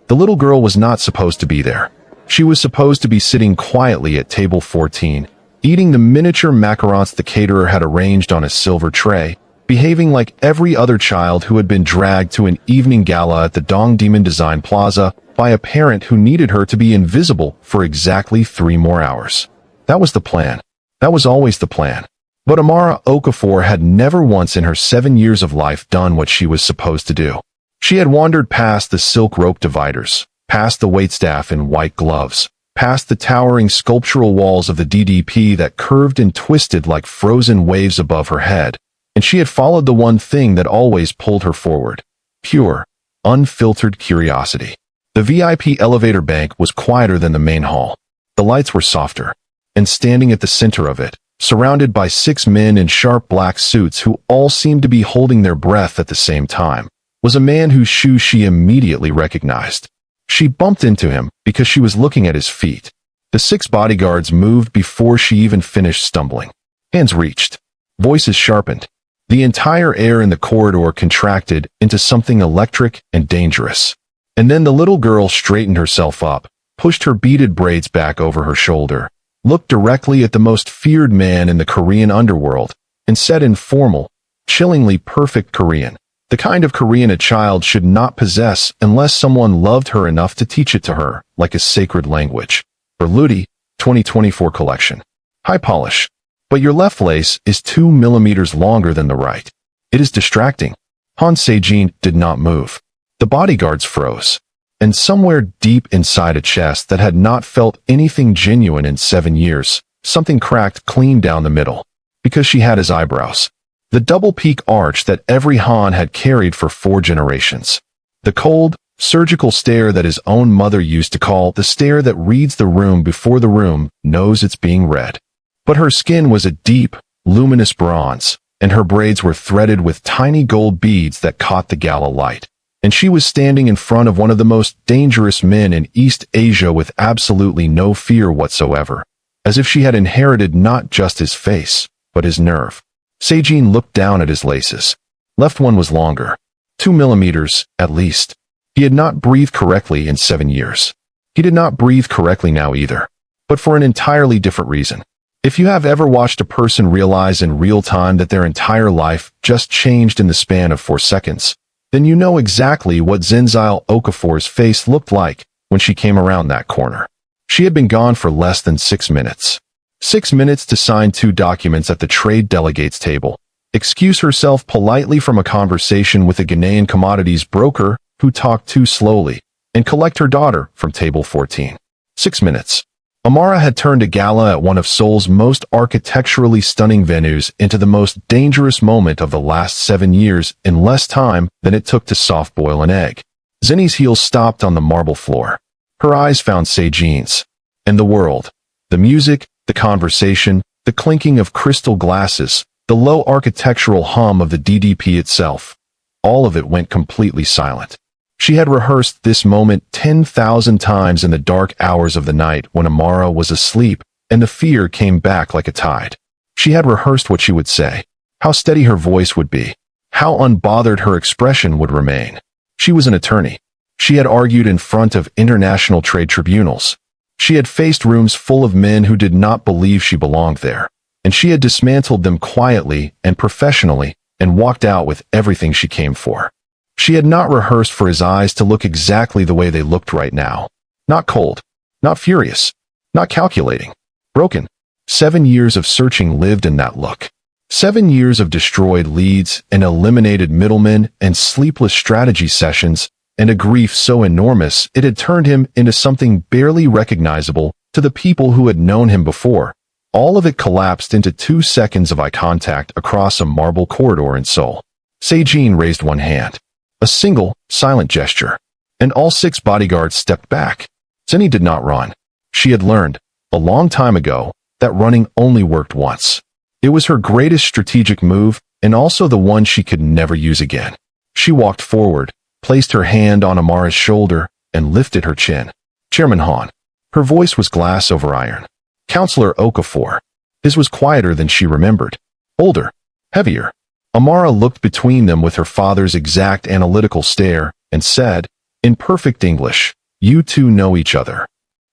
The little girl was not supposed to be there. She was supposed to be sitting quietly at table 14, eating the miniature macarons the caterer had arranged on a silver tray, behaving like every other child who had been dragged to an evening gala at the Dongdaemun Design Plaza by a parent who needed her to be invisible for exactly 3 more hours. That was the plan. That was always the plan. But Amara Okafor had never once in her 7 years of life done what she was supposed to do. She had wandered past the silk rope dividers, past the waitstaff in white gloves, past the towering sculptural walls of the DDP that curved and twisted like frozen waves above her head, and she had followed the one thing that always pulled her forward: pure, unfiltered curiosity. The VIP elevator bank was quieter than the main hall. The lights were softer, and standing at the center of it, surrounded by 6 men in sharp black suits who all seemed to be holding their breath at the same time, was a man whose shoes she immediately recognized. She bumped into him because she was looking at his feet. The 6 bodyguards moved before she even finished stumbling. Hands reached. Voices sharpened. The entire air in the corridor contracted into something electric and dangerous. And then the little girl straightened herself up, pushed her beaded braids back over her shoulder, looked directly at the most feared man in the Korean underworld, and said in formal, chillingly perfect Korean, the kind of Korean a child should not possess unless someone loved her enough to teach it to her, like a sacred language. Berluti, 2024 collection. High polish. But your left lace is 2 millimeters longer than the right. It is distracting. Han Sejin did not move. The bodyguards froze. And somewhere deep inside a chest that had not felt anything genuine in 7 years, something cracked clean down the middle. Because she had his eyebrows. The double peak arch that every Han had carried for 4 generations. The cold, surgical stare that his own mother used to call the stare that reads the room before the room knows it's being read. But her skin was a deep, luminous bronze, and her braids were threaded with tiny gold beads that caught the gala light. And she was standing in front of one of the most dangerous men in East Asia with absolutely no fear whatsoever, as if she had inherited not just his face, but his nerve. Sejin looked down at his laces. Left one was longer. 2 millimeters, at least. He had not breathed correctly in 7 years. He did not breathe correctly now either. But for an entirely different reason. If you have ever watched a person realize in real time that their entire life just changed in the span of 4 seconds, then you know exactly what Zenzile Okafor's face looked like when she came around that corner. She had been gone for less than 6 minutes. 6 minutes to sign 2 documents at the trade delegates table, excuse herself politely from a conversation with a Ghanaian commodities broker who talked too slowly, and collect her daughter from table 14. 6 minutes. Amara had turned a gala at one of Seoul's most architecturally stunning venues into the most dangerous moment of the last 7 years in less time than it took to soft-boil an egg. Zinni's heels stopped on the marble floor. Her eyes found Sejin's. And the world. The music, the conversation, the clinking of crystal glasses, the low architectural hum of the DDP itself. All of it went completely silent. She had rehearsed this moment 10,000 times in the dark hours of the night when Amara was asleep, and the fear came back like a tide. She had rehearsed what she would say, how steady her voice would be, how unbothered her expression would remain. She was an attorney. She had argued in front of international trade tribunals. She had faced rooms full of men who did not believe she belonged there, and she had dismantled them quietly and professionally and walked out with everything she came for. She had not rehearsed for his eyes to look exactly the way they looked right now. Not cold, not furious, not calculating, broken. 7 years of searching lived in that look. 7 years of destroyed leads and eliminated middlemen and sleepless strategy sessions, and a grief so enormous it had turned him into something barely recognizable to the people who had known him before. All of it collapsed into 2 seconds of eye contact across a marble corridor in Seoul. Sejin raised one hand. A single, silent gesture. And all 6 bodyguards stepped back. Zinni did not run. She had learned, a long time ago, that running only worked once. It was her greatest strategic move, and also the one she could never use again. She walked forward, placed her hand on Amara's shoulder, and lifted her chin. Chairman Han. Her voice was glass over iron. Counselor Okafor. His was quieter than she remembered. Older. Heavier. Amara looked between them with her father's exact analytical stare, and said, in perfect English, You two know each other.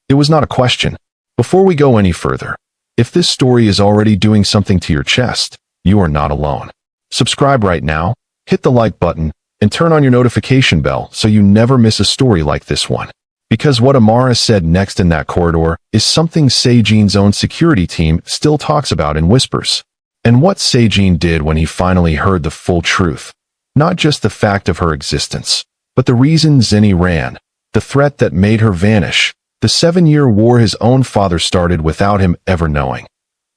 It was not a question. Before we go any further, if this story is already doing something to your chest, you are not alone. Subscribe right now, hit the like button, and turn on your notification bell so you never miss a story like this one. Because what Amara said next in that corridor is something Sejin's own security team still talks about in whispers. And what Sejin did when he finally heard the full truth. Not just the fact of her existence, but the reason Zinni ran, the threat that made her vanish, the 7-year war his own father started without him ever knowing.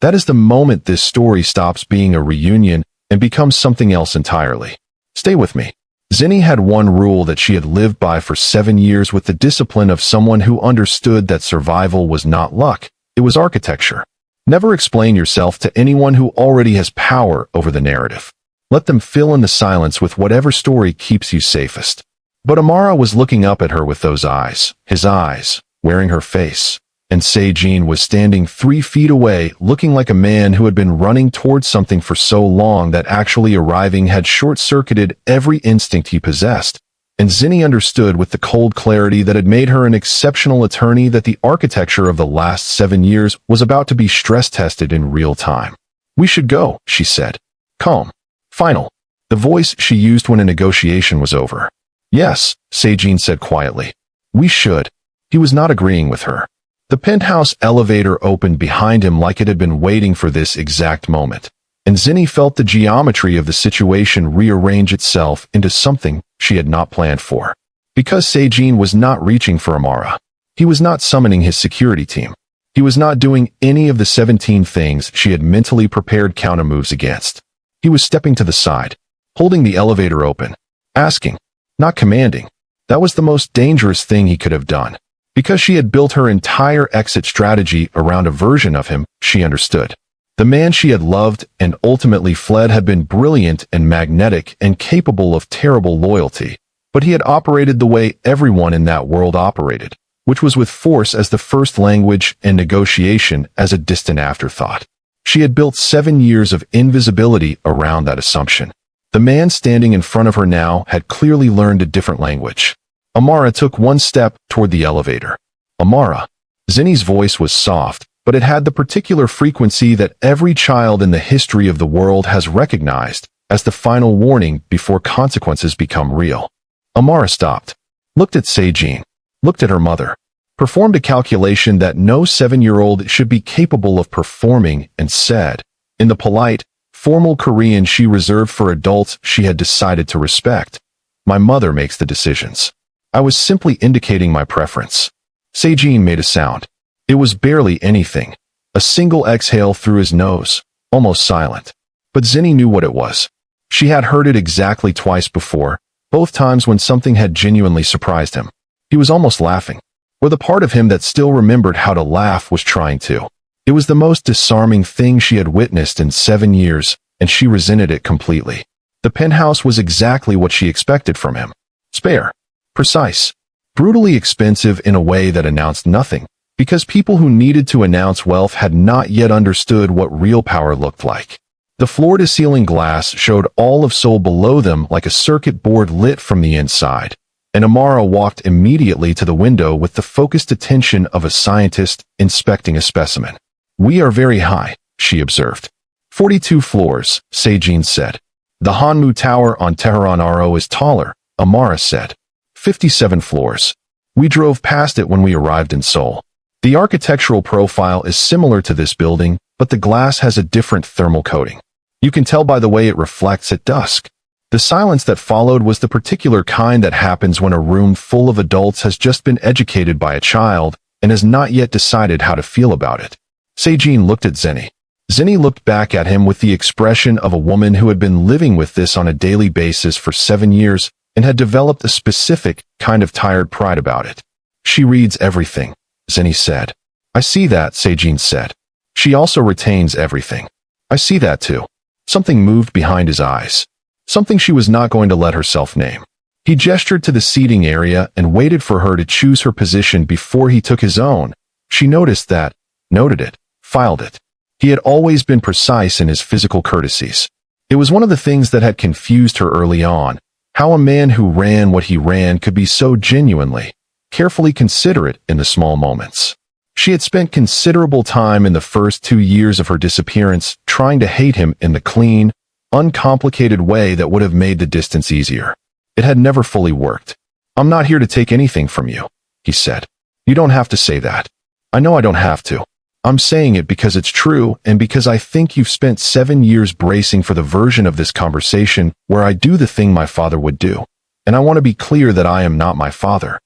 That is the moment this story stops being a reunion and becomes something else entirely. Stay with me. Zinni had one rule that she had lived by for 7 years with the discipline of someone who understood that survival was not luck, it was architecture. Never explain yourself to anyone who already has power over the narrative. Let them fill in the silence with whatever story keeps you safest. But Amara was looking up at her with those eyes, his eyes, wearing her face, and Sejin was standing 3 feet away, looking like a man who had been running towards something for so long that actually arriving had short-circuited every instinct he possessed. And Zinni understood with the cold clarity that had made her an exceptional attorney that the architecture of the last 7 years was about to be stress-tested in real time. We should go, she said. Calm. Final. The voice she used when a negotiation was over. Yes, Sejin said quietly. We should. He was not agreeing with her. The penthouse elevator opened behind him like it had been waiting for this exact moment, and Zinni felt the geometry of the situation rearrange itself into something she had not planned for. Because Sejin was not reaching for Amara. He was not summoning his security team. He was not doing any of the 17 things she had mentally prepared countermoves against. He was stepping to the side, holding the elevator open, asking, not commanding. That was the most dangerous thing he could have done. Because she had built her entire exit strategy around a version of him, she understood. The man she had loved and ultimately fled had been brilliant and magnetic and capable of terrible loyalty, but he had operated the way everyone in that world operated, which was with force as the first language and negotiation as a distant afterthought. She had built 7 years of invisibility around that assumption. The man standing in front of her now had clearly learned a different language. Amara took one step toward the elevator. Amara. Zinni's voice was soft, but it had the particular frequency that every child in the history of the world has recognized as the final warning before consequences become real. Amara stopped, looked at Sejin, looked at her mother, performed a calculation that no 7-year-old should be capable of performing, and said, in the polite, formal Korean she reserved for adults she had decided to respect, "My mother makes the decisions. I was simply indicating my preference." Sejin made a sound. It was barely anything. A single exhale through his nose, almost silent. But Zinni knew what it was. She had heard it exactly twice before, both times when something had genuinely surprised him. He was almost laughing. Or the part of him that still remembered how to laugh was trying to. It was the most disarming thing she had witnessed in 7 years, and she resented it completely. The penthouse was exactly what she expected from him. Spare. Precise. Brutally expensive in a way that announced nothing, because people who needed to announce wealth had not yet understood what real power looked like. The floor-to-ceiling glass showed all of Seoul below them like a circuit board lit from the inside, and Amara walked immediately to the window with the focused attention of a scientist inspecting a specimen. We are very high, she observed. 42 floors, Sejin said. The Hanmu Tower on Tehran Aro is taller, Amara said. 57 floors. We drove past it when we arrived in Seoul. The architectural profile is similar to this building, but the glass has a different thermal coating. You can tell by the way it reflects at dusk. The silence that followed was the particular kind that happens when a room full of adults has just been educated by a child and has not yet decided how to feel about it. Sejin looked at Zinni. Zinni looked back at him with the expression of a woman who had been living with this on a daily basis for 7 years and had developed a specific kind of tired pride about it. She reads everything, Zinni said. I see that, Sejin said. She also retains everything. I see that too. Something moved behind his eyes. Something she was not going to let herself name. He gestured to the seating area and waited for her to choose her position before he took his own. She noticed that, noted it, filed it. He had always been precise in his physical courtesies. It was one of the things that had confused her early on, how a man who ran what he ran could be so genuinely carefully considerate in the small moments. She had spent considerable time in the first 2 years of her disappearance trying to hate him in the clean, uncomplicated way that would have made the distance easier. It had never fully worked. "I'm not here to take anything from you," he said. "You don't have to say that. I know I don't have to. I'm saying it because it's true and because I think you've spent 7 years bracing for the version of this conversation where I do the thing my father would do. And I want to be clear that I am not my father."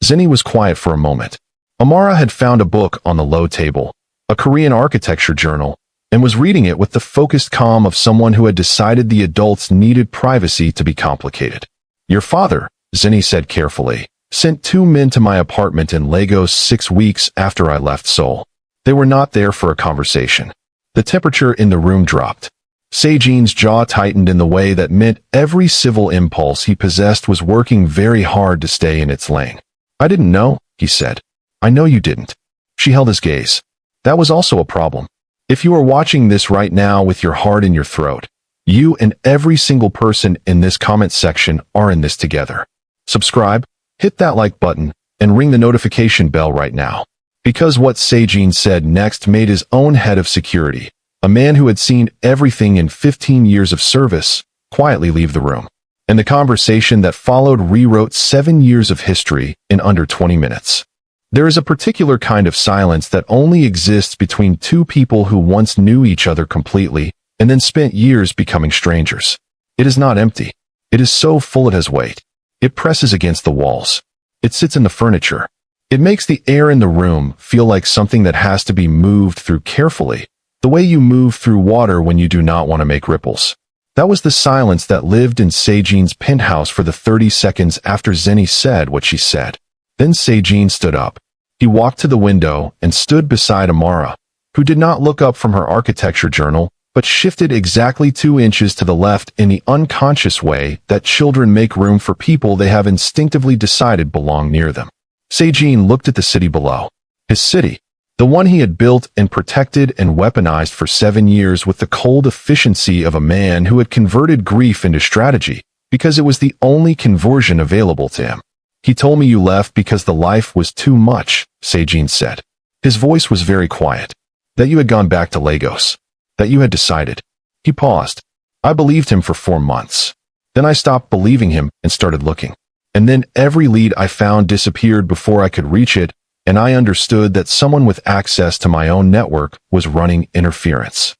Zenny was quiet for a moment. Amara had found a book on the low table, a Korean architecture journal, and was reading it with the focused calm of someone who had decided the adults needed privacy to be complicated. "Your father," Zenny said carefully, "sent 2 men to my apartment in Lagos 6 weeks after I left Seoul. They were not there for a conversation." The temperature in the room dropped. Sejin's jaw tightened in the way that meant every civil impulse he possessed was working very hard to stay in its lane. "I didn't know," he said. "I know you didn't." She held his gaze. "That was also a problem. If you are watching this right now with your heart in your throat, you and every single person in this comment section are in this together. Subscribe, hit that like button, and ring the notification bell right now." Because what Sejin said next made his own head of security, a man who had seen everything in 15 years of service, quietly leave the room. And the conversation that followed rewrote 7 years of history in under 20 minutes. There is a particular kind of silence that only exists between 2 people who once knew each other completely and then spent years becoming strangers. It is not empty. It is so full it has weight. It presses against the walls. It sits in the furniture. It makes the air in the room feel like something that has to be moved through carefully, the way you move through water when you do not want to make ripples. That was the silence that lived in Sejin's penthouse for the 30 seconds after Zenny said what she said. Then Sejin stood up. He walked to the window and stood beside Amara, who did not look up from her architecture journal, but shifted exactly 2 inches to the left in the unconscious way that children make room for people they have instinctively decided belong near them. Sejin looked at the city below. His city, the one he had built and protected and weaponized for 7 years with the cold efficiency of a man who had converted grief into strategy, because it was the only conversion available to him. "He told me you left because the life was too much," Sejin said. His voice was very quiet. "That you had gone back to Lagos. That you had decided." He paused. "I believed him for 4 months. Then I stopped believing him and started looking. And then every lead I found disappeared before I could reach it, and I understood that someone with access to my own network was running interference."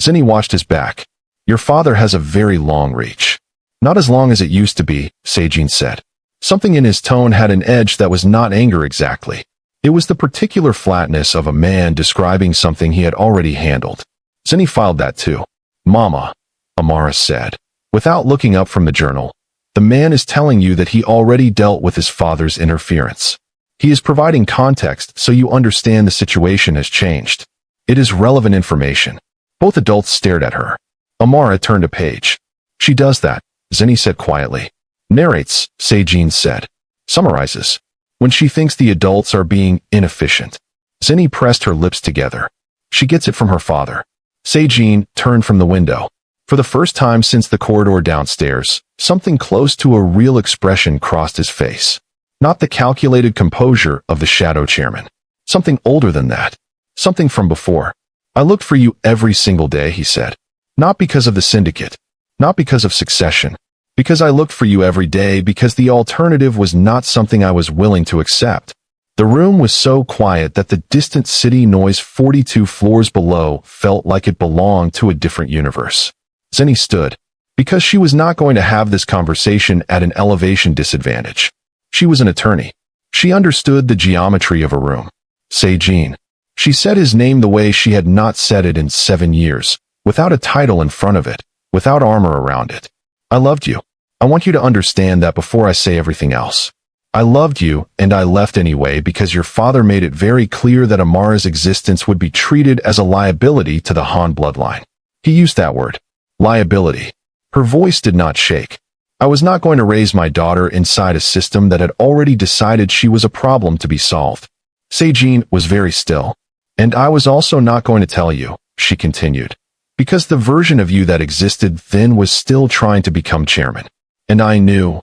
Zenny watched his back. "Your father has a very long reach." "Not as long as it used to be," Sejin said. Something in his tone had an edge that was not anger exactly. It was the particular flatness of a man describing something he had already handled. Zenny filed that too. "Mama," Amara said, without looking up from the journal, "the man is telling you that he already dealt with his father's interference. He is providing context so you understand the situation has changed. It is relevant information." Both adults stared at her. Amara turned a page. "She does that," Zenny said quietly. "Narrates," Sejin said. "Summarizes. When she thinks the adults are being inefficient." Zenny pressed her lips together. "She gets it from her father." Sejin turned from the window. For the first time since the corridor downstairs, something close to a real expression crossed his face. Not the calculated composure of the shadow chairman. Something older than that. Something from before. "I looked for you every single day," he said. "Not because of the syndicate. Not because of succession. Because I looked for you every day because the alternative was not something I was willing to accept." The room was so quiet that the distant city noise 42 floors below felt like it belonged to a different universe. Zenny stood. Because she was not going to have this conversation at an elevation disadvantage. She was an attorney. She understood the geometry of a room. Sejin. She said his name the way she had not said it in 7 years, without a title in front of it, without armor around it. "I loved you. I want you to understand that before I say everything else. I loved you, and I left anyway because your father made it very clear that Amara's existence would be treated as a liability to the Han bloodline. He used that word. Liability." Her voice did not shake. "I was not going to raise my daughter inside a system that had already decided she was a problem to be solved." Sejin was very still. "And I was also not going to tell you," she continued, "because the version of you that existed then was still trying to become chairman. And I knew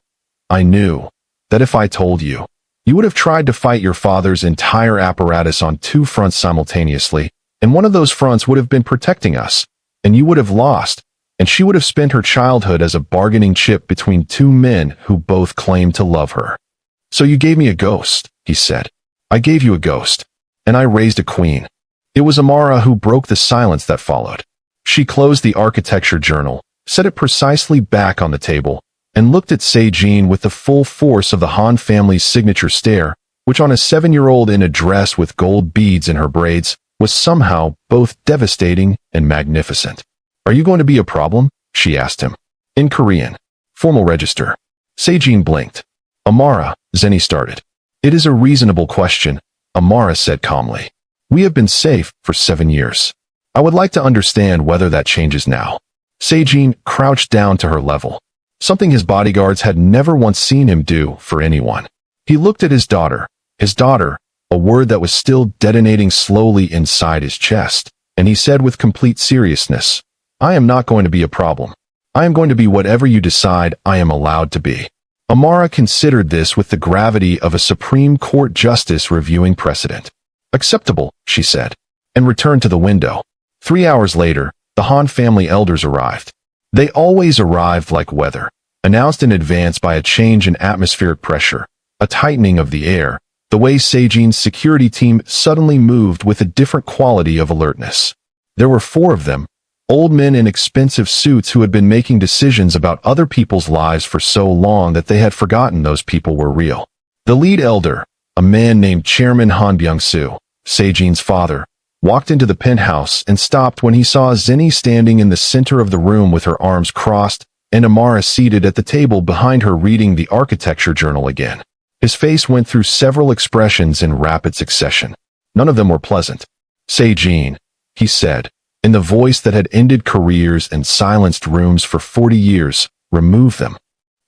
that if I told you, You would have tried to fight your father's entire apparatus on two fronts simultaneously, and one of those fronts would have been protecting us, and you would have lost, and she would have spent her childhood as a bargaining chip between two men who both claimed to love her. So you gave me a ghost, he said. I gave you a ghost, and I raised a queen. It was Amara who broke the silence that followed. She closed the architecture journal, set it precisely back on the table, and looked at Se-jin with the full force of the Han family's signature stare, which on a 7-year-old in a dress with gold beads in her braids was somehow both devastating and magnificent. Are you going to be a problem? She asked him. In Korean. Formal register. Se-jin blinked. Amara, Zenny started. It is a reasonable question, Amara said calmly. We have been safe for 7 years. I would like to understand whether that changes now. Se-jin crouched down to her level. Something his bodyguards had never once seen him do for anyone. He looked at his daughter, a word that was still detonating slowly inside his chest, and he said with complete seriousness, I am not going to be a problem. I am going to be whatever you decide I am allowed to be. Amara considered this with the gravity of a Supreme Court justice reviewing precedent. Acceptable, she said, and returned to the window. 3 hours later, the Han family elders arrived. They always arrived like weather, announced in advance by a change in atmospheric pressure, a tightening of the air, the way Se-jin's security team suddenly moved with a different quality of alertness. There were 4 of them, old men in expensive suits who had been making decisions about other people's lives for so long that they had forgotten those people were real. The lead elder, a man named Chairman Han Byung-soo, Se-jin's father, walked into the penthouse and stopped when he saw Zenny standing in the center of the room with her arms crossed and Amara seated at the table behind her reading the architecture journal again. His face went through several expressions in rapid succession. None of them were pleasant. Se-jin, he said, in the voice that had ended careers and silenced rooms for 40 years, remove them.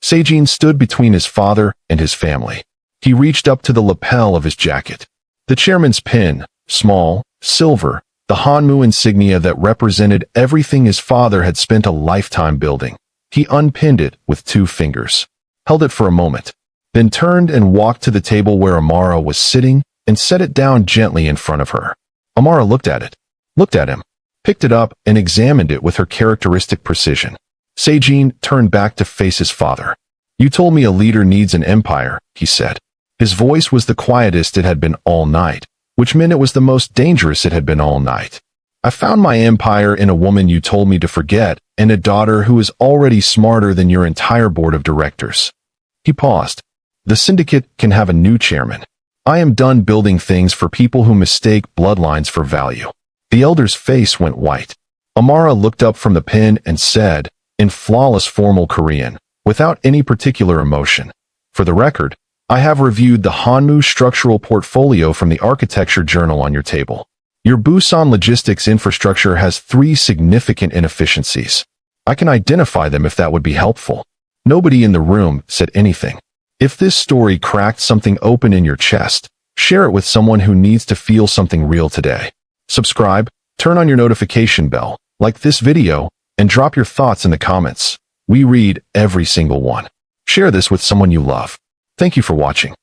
Se-jin stood between his father and his family. He reached up to the lapel of his jacket. The chairman's pin, small, silver, the Hanmu insignia that represented everything his father had spent a lifetime building. He unpinned it with 2 fingers, held it for a moment, then turned and walked to the table where Amara was sitting and set it down gently in front of her. Amara looked at him, picked it up and examined it with her characteristic precision. Se-jin turned back to face his father. You told me a leader needs an empire, he said. His voice was the quietest it had been all night, which meant it was the most dangerous it had been all night. I found my empire in a woman you told me to forget and a daughter who is already smarter than your entire board of directors. He paused. The syndicate can have a new chairman. I am done building things for people who mistake bloodlines for value. The elder's face went white. Amara looked up from the pen and said, in flawless formal Korean, without any particular emotion, for the record, I have reviewed the Hanmu structural portfolio from the architecture journal on your table. Your Busan logistics infrastructure has 3 significant inefficiencies. I can identify them if that would be helpful. Nobody in the room said anything. If this story cracked something open in your chest, share it with someone who needs to feel something real today. Subscribe, turn on your notification bell, like this video, and drop your thoughts in the comments. We read every single one. Share this with someone you love. Thank you for watching.